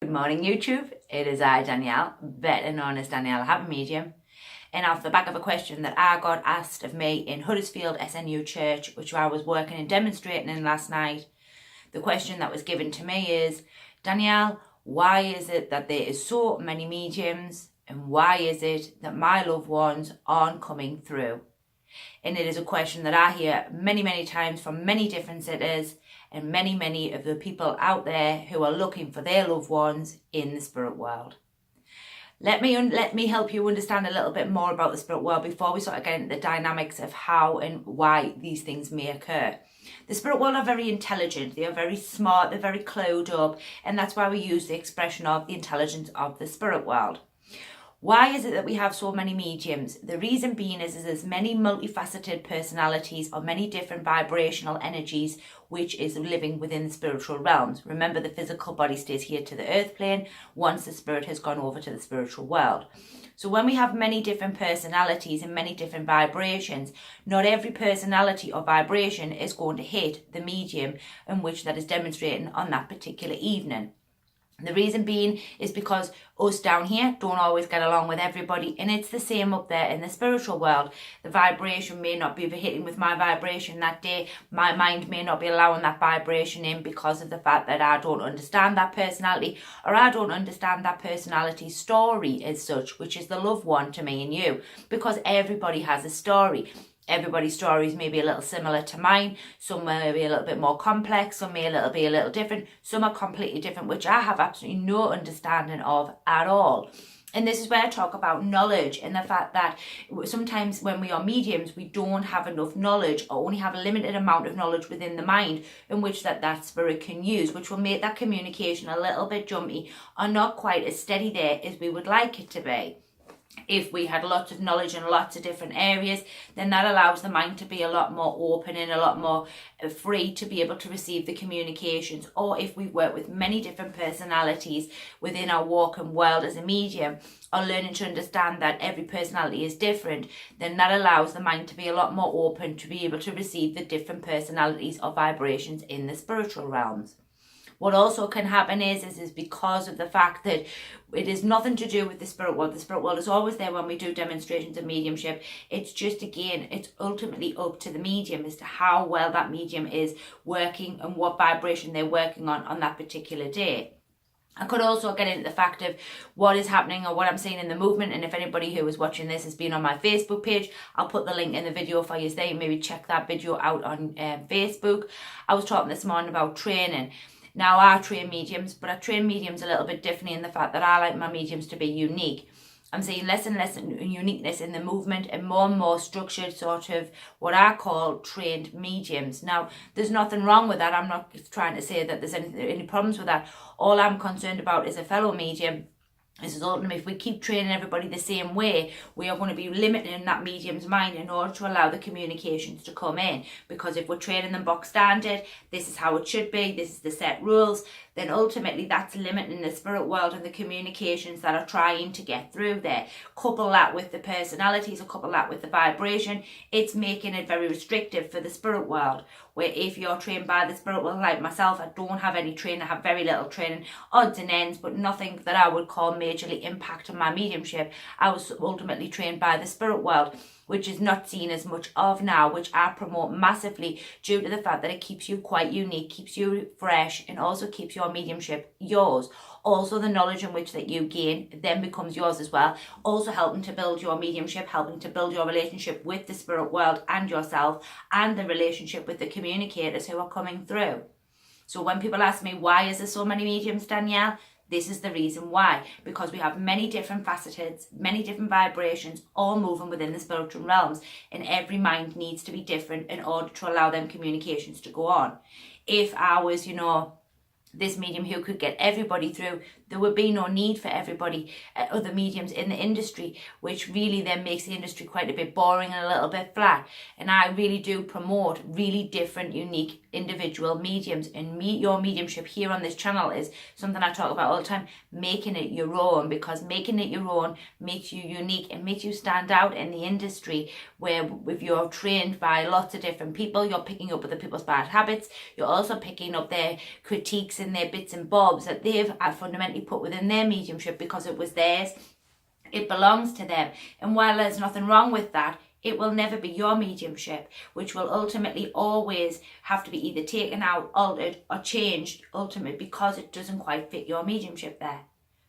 Good morning, YouTube. It is I, Danielle, better known as Danielle, Happy Medium. And off the back of a question that I got asked of me in Huddersfield SNU Church, which I was working and demonstrating in last night, the question that was given to me is, Danielle, why is it that there is so many mediums, and why is it that my loved ones aren't coming through? And it is a question that I hear many, many times from many different cities and many of the people out there who are looking for their loved ones in the spirit world. Let me help you understand a little bit more about the spirit world before we sort of get into the dynamics of how and why these things may occur. The spirit world are very intelligent, they are very smart, they're very clued up, and that's why we use the expression of the intelligence of the spirit world. Why is it that we have so many mediums? The reason being is there's many multifaceted personalities or many different vibrational energies which is living within the spiritual realms. Remember, the physical body stays here to the earth plane once the spirit has gone over to the spiritual world. So when we have many different personalities and many different vibrations, not every personality or vibration is going to hit the medium in which that is demonstrating on that particular evening. The reason being is because us down here don't always get along with everybody, and it's the same up there in the spiritual world. The vibration may not be hitting with my vibration that day. My mind may not be allowing that vibration in because of the fact that I don't understand that personality, or I don't understand that personality's story as such, which is the loved one to me and you, because everybody has a story. Everybody's stories may be a little similar to mine. Some may be a little bit more complex. Some may be a little different. Some are completely different, which I have absolutely no understanding of at all. And this is where I talk about knowledge and the fact that sometimes when we are mediums, we don't have enough knowledge or only have a limited amount of knowledge within the mind in which that spirit can use, which will make that communication a little bit jumpy or not quite as steady there as we would like it to be. If we had lots of knowledge in lots of different areas, then that allows the mind to be a lot more open and a lot more free to be able to receive the communications. Or if we work with many different personalities within our walk and world as a medium, or learning to understand that every personality is different, then that allows the mind to be a lot more open to be able to receive the different personalities or vibrations in the spiritual realms. What also can happen is because of the fact that it is nothing to do with the spirit world. The spirit world is always there when we do demonstrations of mediumship. It's just, again, it's ultimately up to the medium as to how well that medium is working and what vibration they're working on that particular day. I could also get into the fact of what is happening or what I'm seeing in the movement, and if anybody who is watching this has been on my Facebook page, I'll put the link in the video for you there. Maybe check that video out on Facebook. I was talking this morning about training. Now, I train mediums, but I train mediums a little bit differently in the fact that I like my mediums to be unique. I'm seeing less and less uniqueness in the movement and more structured sort of what I call trained mediums. Now, there's nothing wrong with that. I'm not trying to say that there's any problems with that. All I'm concerned about is a fellow medium. This is ultimately, if we keep training everybody the same way, we are going to be limiting that medium's mind in order to allow the communications to come in. Because if we're training them box standard, this is how it should be, this is the set rules, then ultimately that's limiting the spirit world and the communications that are trying to get through there. Couple that with the personalities, or couple that with the vibration, it's making it very restrictive for the spirit world. Where if you're trained by the spirit world, like myself, I don't have any training, I have very little training, odds and ends, but nothing that I would call majorly impacting my mediumship. I was ultimately trained by the spirit world, which is not seen as much of now, which I promote massively due to the fact that it keeps you quite unique, keeps you fresh, and also keeps your mediumship yours. Also, the knowledge in which that you gain then becomes yours as well. Also helping to build your mediumship, helping to build your relationship with the spirit world and yourself, and the relationship with the communicators who are coming through. So when people ask me, why is there so many mediums, Danielle? This is the reason why, because we have many different facets, many different vibrations, all moving within the spiritual realms, and every mind needs to be different in order to allow them communications to go on. If I was, this medium who could get everybody through, there would be no need for everybody, other mediums in the industry, which really then makes the industry quite a bit boring and a little bit flat. And I really do promote really different, unique, individual mediums. And your mediumship here on this channel is something I talk about all the time, making it your own, because making it your own makes you unique and makes you stand out in the industry, where if you're trained by lots of different people, you're picking up other people's bad habits, you're also picking up their critiques and their bits and bobs that they've fundamentally ultimately put within their mediumship because it was theirs. It belongs to them. And while there's nothing wrong with that, it will never be your mediumship, which will ultimately always have to be either taken out, altered, or changed, ultimately, because it doesn't quite fit your mediumship there.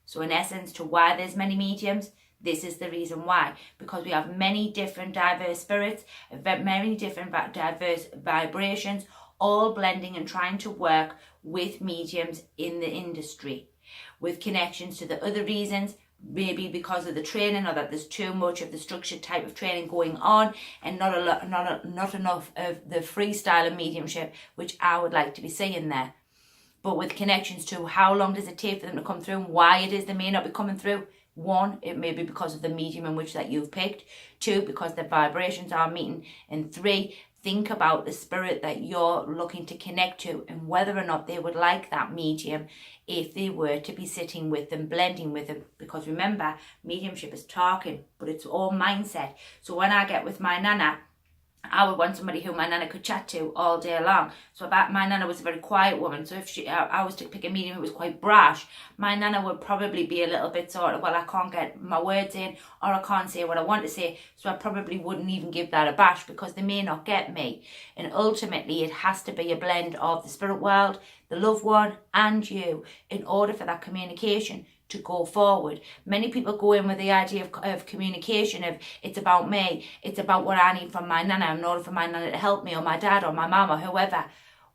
So in essence, to why there's many mediums, this is the reason why. Because we have many different diverse spirits, many different diverse vibrations, all blending and trying to work with mediums in the industry, with connections to the other reasons, maybe because of the training, or that there's too much of the structured type of training going on and not enough of the freestyle mediumship, which I would like to be seeing there. But with connections to how long does it take for them to come through and why it is they may not be coming through. One, it may be because of the medium in which that you've picked. Two, because the vibrations are meeting. And three, think about the spirit that you're looking to connect to and whether or not they would like that medium if they were to be sitting with them, blending with them. Because remember, mediumship is talking, but it's all mindset. So when I get with my nana, I would want somebody who my nana could chat to all day long. So my nana was a very quiet woman. So if I was to pick a medium who was quite brash, my nana would probably be a little bit sort of, well, I can't get my words in, or I can't say what I want to say. So I probably wouldn't even give that a bash because they may not get me. And ultimately, it has to be a blend of the spirit world, the loved one, and you in order for that communication to go forward. Many people go in with the idea of communication, of it's about me, it's about what I need from my nana in order for my nana to help me, or my dad, or my mum, or whoever.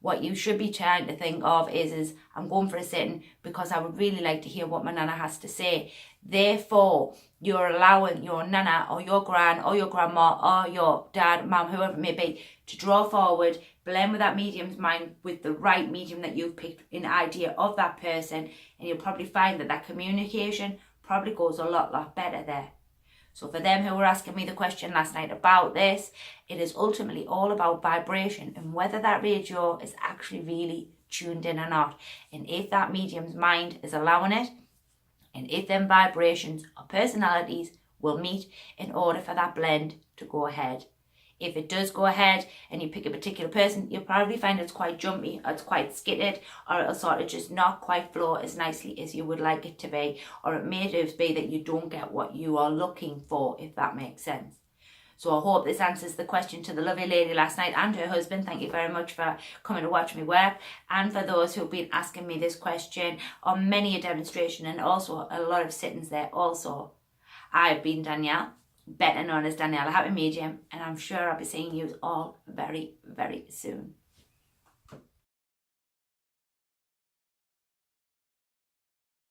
What you should be trying to think of is I'm going for a sitting because I would really like to hear what my nana has to say. Therefore, you're allowing your nana or your gran or your grandma or your dad, mum, whoever it may be, to draw forward, blend with that medium's mind with the right medium that you've picked in idea of that person, and you'll probably find that that communication probably goes a lot better there. So for them who were asking me the question last night about this, it is ultimately all about vibration and whether that radio is actually really tuned in or not. And if that medium's mind is allowing it, and if them vibrations or personalities will meet in order for that blend to go ahead. If it does go ahead and you pick a particular person, you'll probably find it's quite jumpy, or it's quite skittered, or it'll sort of just not quite flow as nicely as you would like it to be, or it may just be that you don't get what you are looking for, if that makes sense. So I hope this answers the question to the lovely lady last night and her husband. Thank you very much for coming to watch me work. And for those who've been asking me this question on many a demonstration and also a lot of sittings there also. I've been Danielle, better known as Danielle, a happy medium, and I'm sure I'll be seeing you all very, very soon.